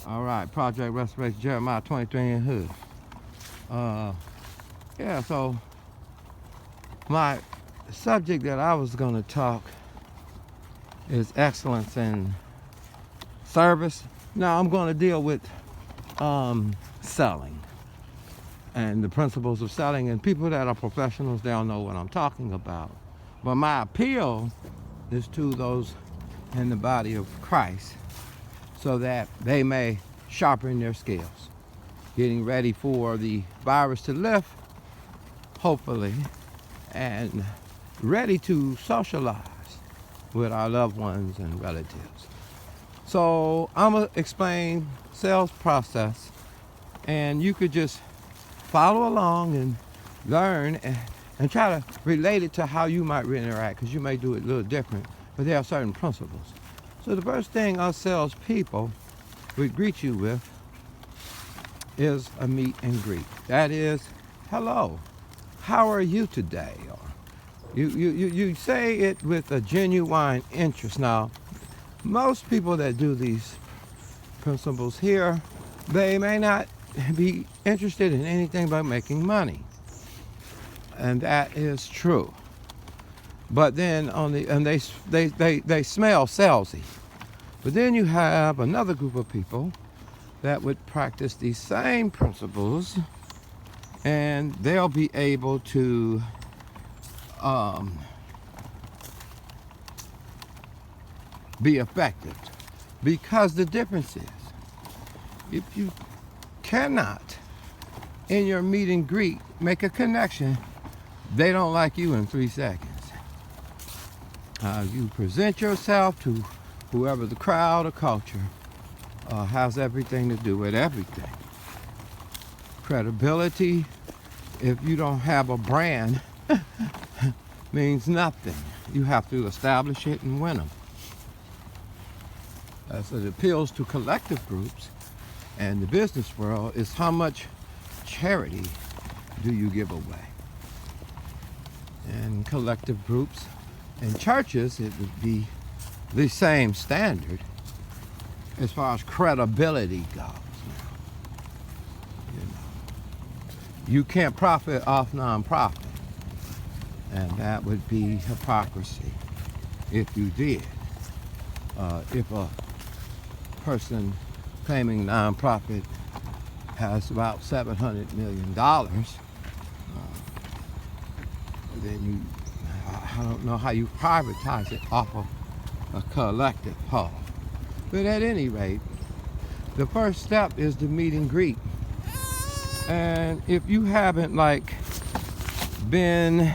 All right, Project Restoration, Jeremiah 23 in Hood. Yeah, so my subject that I was going to talk is excellence in service. Now I'm going to deal with selling and the principles of selling. And people that are professionals, they'll know what I'm talking about. But my appeal is to those in the body of Christ so that they may sharpen their skills, getting ready for the virus to lift, hopefully, and ready to socialize with our loved ones and relatives. So I'm gonna explain sales process, and you could just follow along and learn and try to relate it to how you might interact, because you may do it a little different, but there are certain principles. So the first thing us salespeople would greet you with is a meet and greet. That is, hello, how are you today? Or you say it with a genuine interest. Now, most people that do these principles here, they may not be interested in anything but making money. And that is true. But then they smell salesy. But then you have another group of people that would practice these same principles, and they'll be able to be effective. Because the difference is, if you cannot, in your meet and greet, make a connection, they don't like you in 3 seconds. You present yourself to whoever the crowd or culture has everything to do with everything. Credibility, if you don't have a brand, means nothing. You have to establish it and win them. As it appeals to collective groups and the business world, is how much charity do you give away? And collective groups and churches, it would be the same standard as far as credibility goes. You can't profit off nonprofit, and that would be hypocrisy if you did. If a person claiming nonprofit has about $700 million, then I don't know how you privatize it off of a collective whole. But at any rate, the first step is the meet and greet. And if you haven't been,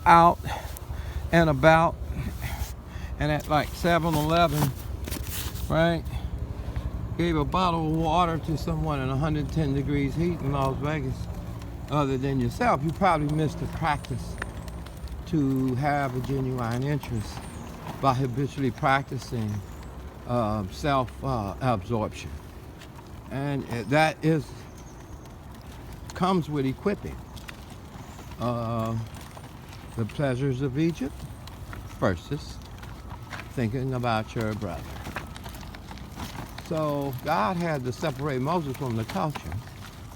out and about and at 7-Eleven, right? Gave a bottle of water to someone in 110 degrees heat in Las Vegas, other than yourself, you probably missed the practice to have a genuine interest by habitually practicing self-absorption. And that comes with equipping. The pleasures of Egypt versus thinking about your brother. So God had to separate Moses from the culture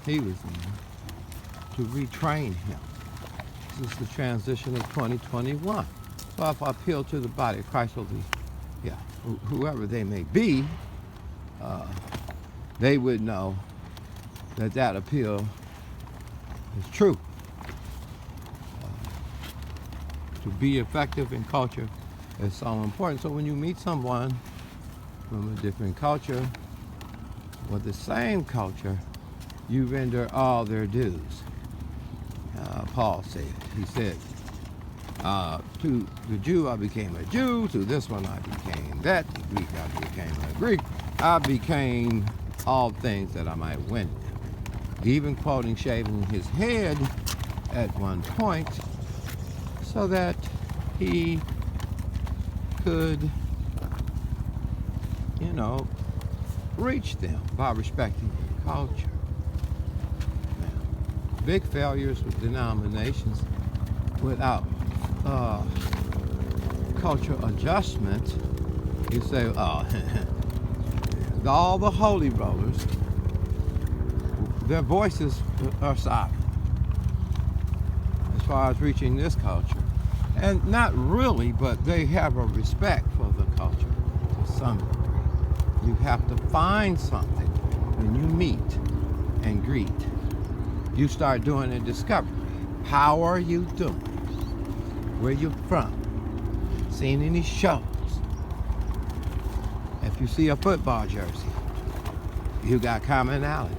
he was in to retrain him. This is the transition of 2021. So if I appeal to the body of Christ, will be, whoever they may be, they would know that appeal is true. To be effective in culture is so important. So when you meet someone from a different culture or the same culture, you render all their dues. Paul said, he said, to the Jew I became a Jew, to this one I became that, to Greek I became a Greek, I became all things that I might win them. Even quoting shaving his head at one point so that he could, reach them by respecting their culture. Now, big failures with denominations without culture adjustment, you say, like all the holy rollers, their voices are silent as far as reaching this culture. And not really, but they have a respect for the culture to some degree. You have to find something when you meet and greet. You start doing a discovery. How are you doing? Where you from? Seen any shows? If you see a football jersey, you got commonality,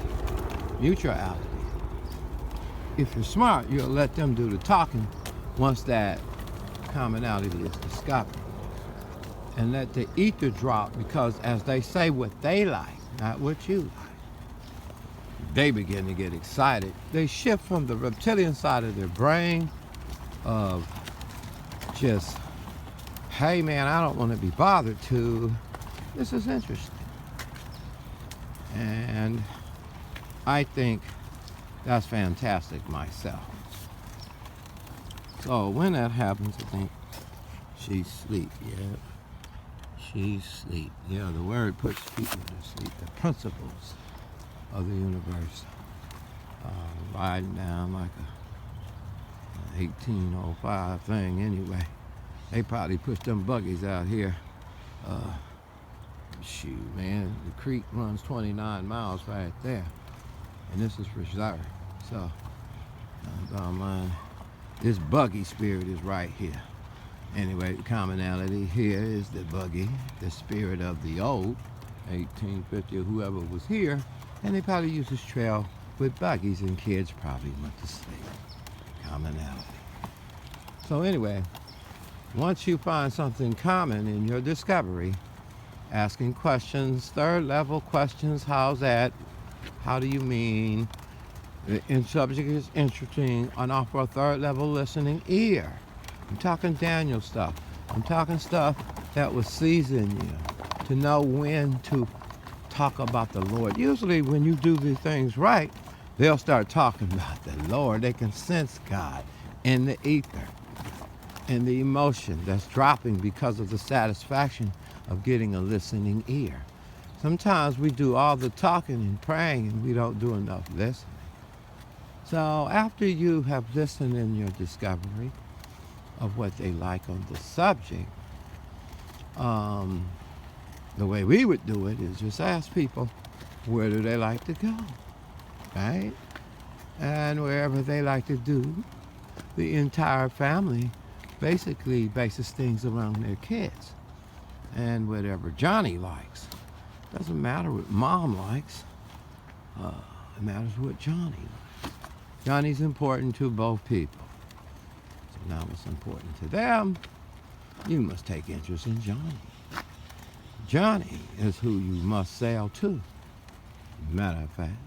mutuality. If you're smart, you'll let them do the talking once that commonality is discovered. And let the ether drop, because as they say what they like, not what you like, they begin to get excited. They shift from the reptilian side of their brain of just, hey man, I don't want to be bothered, to, this is interesting. And I think that's fantastic myself. So when that happens, I think she's asleep, yeah. She's asleep. Yeah, the word puts people to sleep. The principles of the universe riding down like a 1805 thing anyway. They probably pushed them buggies out here. Shoot, man, the creek runs 29 miles right there. And this is reserved. So, bottom line, this buggy spirit is right here. Anyway, the commonality here is the buggy, the spirit of the old, 1850 or whoever was here, and they probably used this trail with buggies, and kids probably went to sleep. Commonality. So anyway, once you find something common in your discovery, asking questions, third level questions, how's that? How do you mean? The subject is interesting, and offer a third level listening ear. I'm talking Daniel stuff. I'm talking stuff that will season you to know when to talk about the Lord. Usually when you do these things right, they'll start talking about the Lord. They can sense God in the ether, in the emotion that's dropping because of the satisfaction of getting a listening ear. Sometimes we do all the talking and praying and we don't do enough listening. So after you have listened in your discovery of what they like on the subject, the way we would do it is just ask people, where do they like to go, right? And wherever they like to do, the entire family basically bases things around their kids. And whatever Johnny likes, doesn't matter what mom likes, it matters what Johnny likes. Johnny's important to both people. So now what's important to them, you must take interest in Johnny. Johnny is who you must sell to. Matter of fact,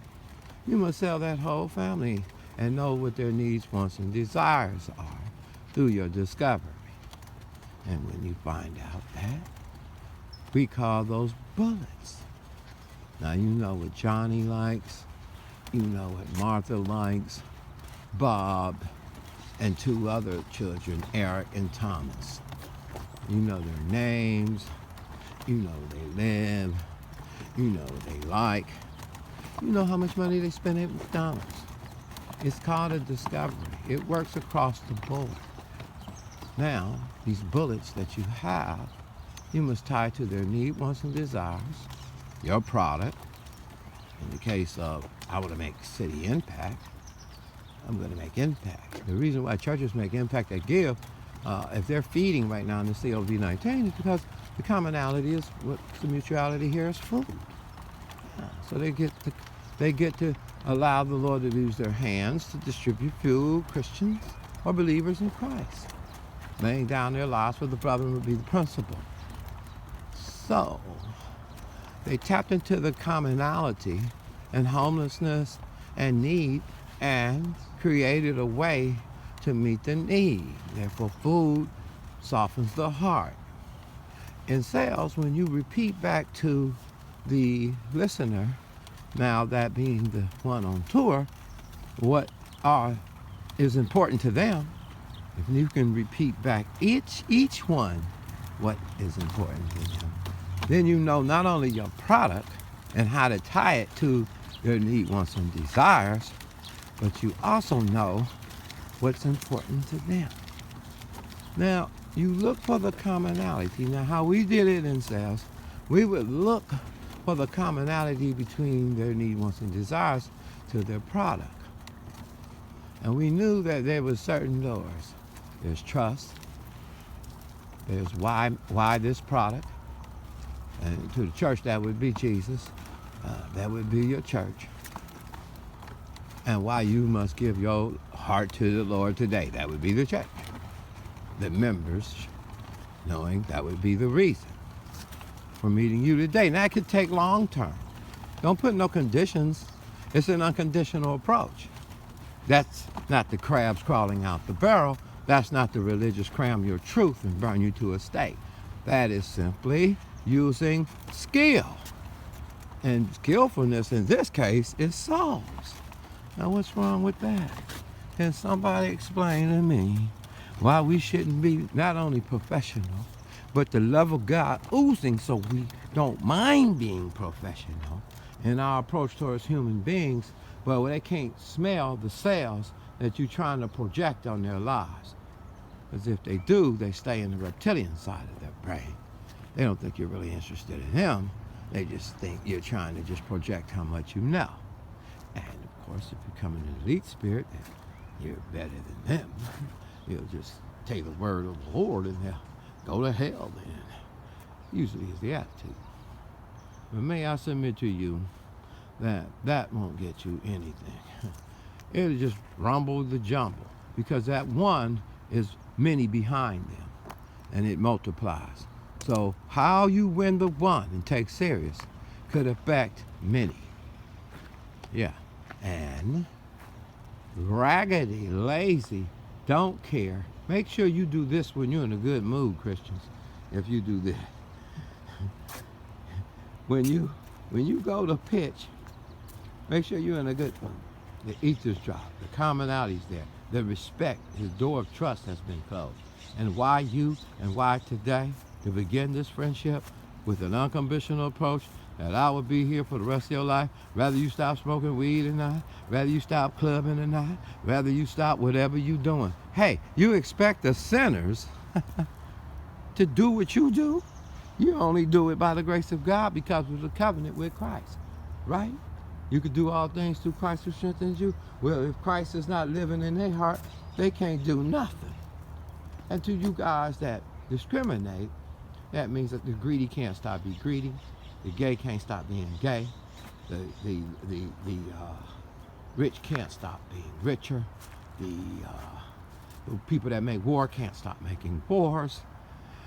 you must sell that whole family and know what their needs, wants, and desires are through your discovery. And when you find out that, we call those bullets. Now you know what Johnny likes, you know what Martha likes, Bob, and two other children, Eric and Thomas. You know their names, you know where they live, you know what they like, you know how much money they spend at McDonald's. It's called a discovery. It works across the board. Now, these bullets that you have, you must tie to their need, wants, and desires, your product. In the case of, I want to make city impact, I'm going to make impact. The reason why churches make impact, they give, if they're feeding right now in the COV-19, is because the commonality is, what the mutuality here is food. Yeah, so they get to allow the Lord to use their hands to distribute food, Christians or believers in Christ, laying down their lives for the brethren would be the principle. So they tapped into the commonality and homelessness and need and created a way to meet the need. Therefore, food softens the heart. In sales, when you repeat back to the listener, now that being the one on tour, what is important to them, if you can repeat back each one what is important to them, then you know not only your product, and how to tie it to your need, wants, and desires, but you also know what's important to them. Now, you look for the commonality. Now, how we did it in sales, we would look for the commonality between their need, wants, and desires to their product. And we knew that there were certain doors. There's trust. There's why this product. And to the church, that would be Jesus. That would be your church. And why you must give your heart to the Lord today. That would be the church. The members, knowing that would be the reason for meeting you today. Now, that could take long term. Don't put no conditions. It's an unconditional approach. That's not the crabs crawling out the barrel. That's not the religious cram your truth and burn you to a stake. That is simply using skill. And skillfulness in this case is souls. Now, what's wrong with that? Can somebody explain to me why we shouldn't be not only professional, but the love of God oozing so we don't mind being professional in our approach towards human beings, but they can't smell the cells that you're trying to project on their lives. Because if they do, they stay in the reptilian side of their brain. They don't think you're really interested in them. They just think you're trying to just project how much you know. And of course, if you come in an elite spirit, you're better than them. You'll just take the word of the Lord and they'll go to hell then. Usually is the attitude. But may I submit to you that that won't get you anything. It'll just rumble the jumble, because that one is many behind them and it multiplies. So how you win the one and take serious could affect many. Yeah. And raggedy, lazy, don't care. Make sure you do this when you're in a good mood, Christians. If you do that. When you go to pitch, make sure you're in a good one. The ether's dropped, the commonality's there, the respect, the door of trust has been closed. And why you and why today? To begin this friendship with an unconditional approach that I will be here for the rest of your life. Rather you stop smoking weed or not, rather you stop clubbing or not, rather you stop whatever you're doing. Hey, you expect the sinners to do what you do? You only do it by the grace of God because of the covenant with Christ, right? You could do all things through Christ who strengthens you. Well, if Christ is not living in their heart, they can't do nothing. And to you guys that discriminate, that means that the greedy can't stop being greedy, the gay can't stop being gay, the rich can't stop being richer, the people that make war can't stop making wars,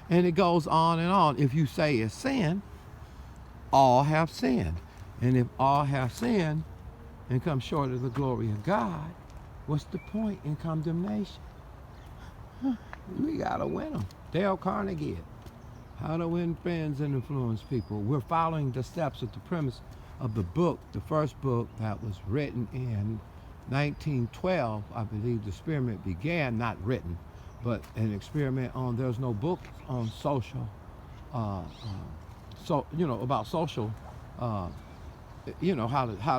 and it goes on and on. If you say it's sin, all have sinned. And if all have sinned and come short of the glory of God, what's the point in condemnation? We gotta win them. Dale Carnegie, How to Win Friends and Influence People. We're following the steps of the premise of the book, the first book that was written in 1912. I believe the experiment began, not written, but an experiment on, there's no book on social, about social, how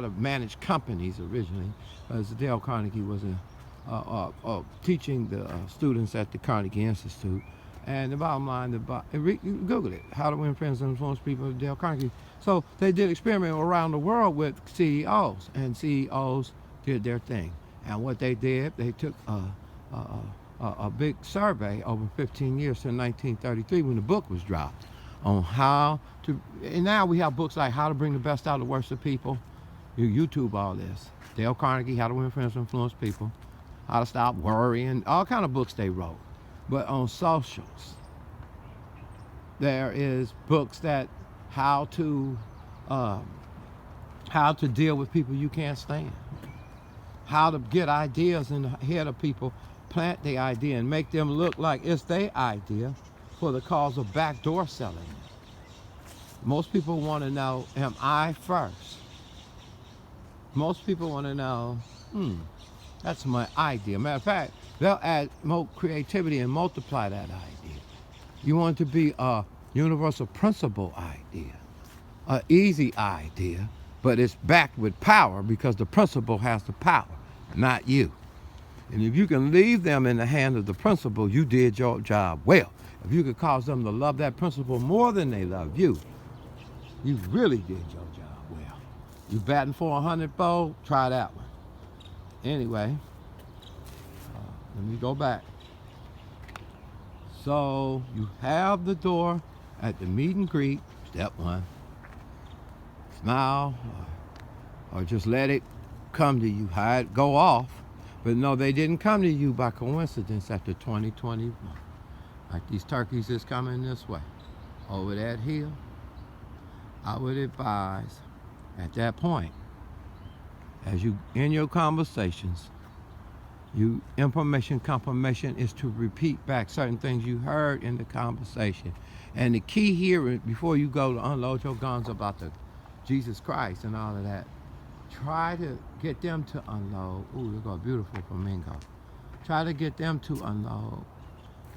to manage companies originally, as Dale Carnegie was teaching the students at the Carnegie Institute. And the bottom line, Google it, How to Win Friends and Influence People, Dale Carnegie. So they did experiment around the world with CEOs, and CEOs did their thing. And what they did, they took a big survey over 15 years to 1933 when the book was dropped on how to, and now we have books like How to Bring the Best Out of the Worst of People. You YouTube all this. Dale Carnegie, How to Win Friends and Influence People, How to Stop Worrying, all kind of books they wrote. But on socials, there is books that how to deal with people you can't stand, how to get ideas in the head of people, plant the idea and make them look like it's their idea for the cause of backdoor selling. Most people want to know, am I first? Most people want to know, that's my idea. Matter of fact, they'll add more creativity and multiply that idea. You want it to be a universal principle idea. an easy idea, but it's backed with power because the principal has the power, not you. And if you can leave them in the hand of the principal, you did your job well. If you could cause them to love that principal more than they love you, you really did your job well. You batting for 100-fold? Try that one. Anyway, let me go back. So you have the door at the meet and greet, step one. Smile, or just let it come to you, hide, go off. But no, they didn't come to you by coincidence after 2021. Like these turkeys is coming this way, over that hill. I would advise at that point, as you in your conversations, confirmation is to repeat back certain things you heard in the conversation. And the key here, before you go to unload your guns about the Jesus Christ and all of that, try to get them to unload. Ooh, look at a beautiful flamingo. Try to get them to unload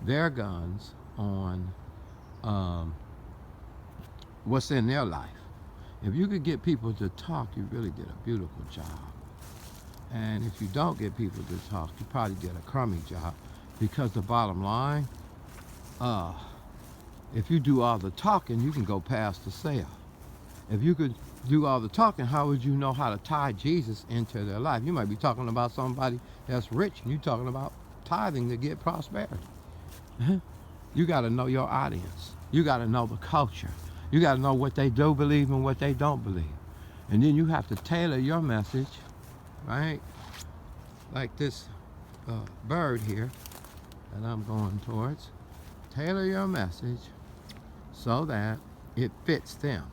their guns on what's in their life. If you could get people to talk, you really did a beautiful job. And if you don't get people to talk, you probably did a crummy job, because the bottom line, if you do all the talking, you can go past the sale. If you could do all the talking, how would you know how to tie Jesus into their life? You might be talking about somebody that's rich, and you're talking about tithing to get prosperity. You got to know your audience. You got to know the culture. You got to know what they do believe and what they don't believe. And then you have to tailor your message, right? Like this bird here that I'm going towards. Tailor your message so that it fits them.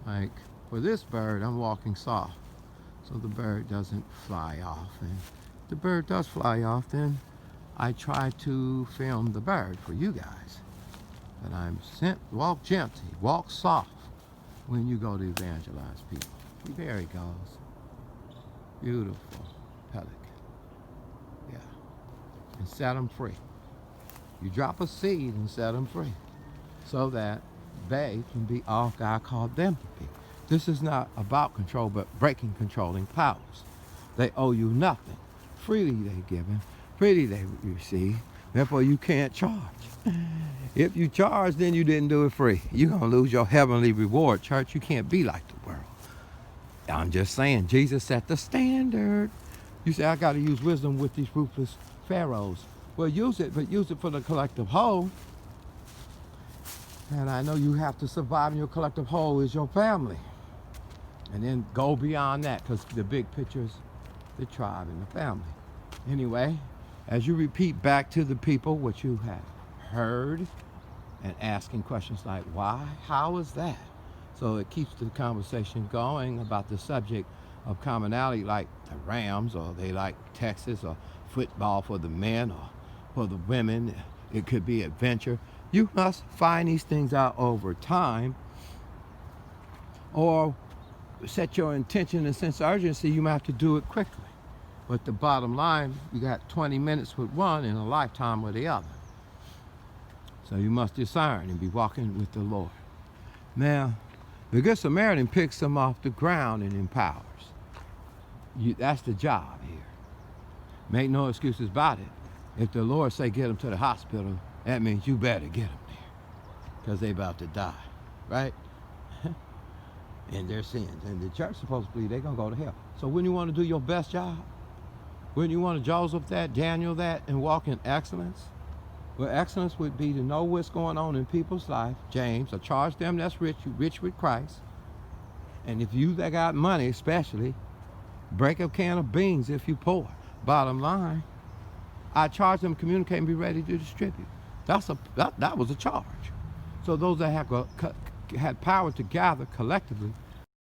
Like for this bird, I'm walking soft, so the bird doesn't fly off. And if the bird does fly off, then I try to film the bird for you guys. But I'm sent, walk gently, walk soft when you go to evangelize people. There he goes. Beautiful pelican. Yeah. And set them free. You drop a seed and set them free so that they can be all God called them to be. This is not about control, but breaking controlling powers. They owe you nothing. Freely they given, freely they receive. Therefore, you can't charge. If you charge, then you didn't do it free. You're going to lose your heavenly reward, church. You can't be like the world. I'm just saying, Jesus set the standard. You say, I got to use wisdom with these ruthless pharaohs. Well, use it, but use it for the collective whole. And I know you have to survive, and your collective whole is your family. And then go beyond that, because the big picture is the tribe and the family. Anyway, as you repeat back to the people what you have heard, and asking questions like, why, how is that? So it keeps the conversation going about the subject of commonality, like the Rams, or they like Texas, or football for the men, or for the women. It could be adventure. You must find these things out over time, or set your intention and sense of urgency. You might have to do it quickly. But the bottom line, you got 20 minutes with one and a lifetime with the other. So you must discern and be walking with the Lord. Now, the Good Samaritan picks them off the ground and empowers. That's the job here. Make no excuses about it. If the Lord say get them to the hospital, that means you better get them there, because they about to die, right? In their sins. And the church supposed to believe they're going to go to hell. So when you want to do your best job, when you want to Joseph that, Daniel that, and walk in excellence, well, excellence would be to know what's going on in people's life. James, or charge them that's rich, you rich with Christ. And if you that got money especially, break a can of beans if you poor. Bottom line, I charge them, communicate, and be ready to distribute. That was a charge. So those that had power to gather collectively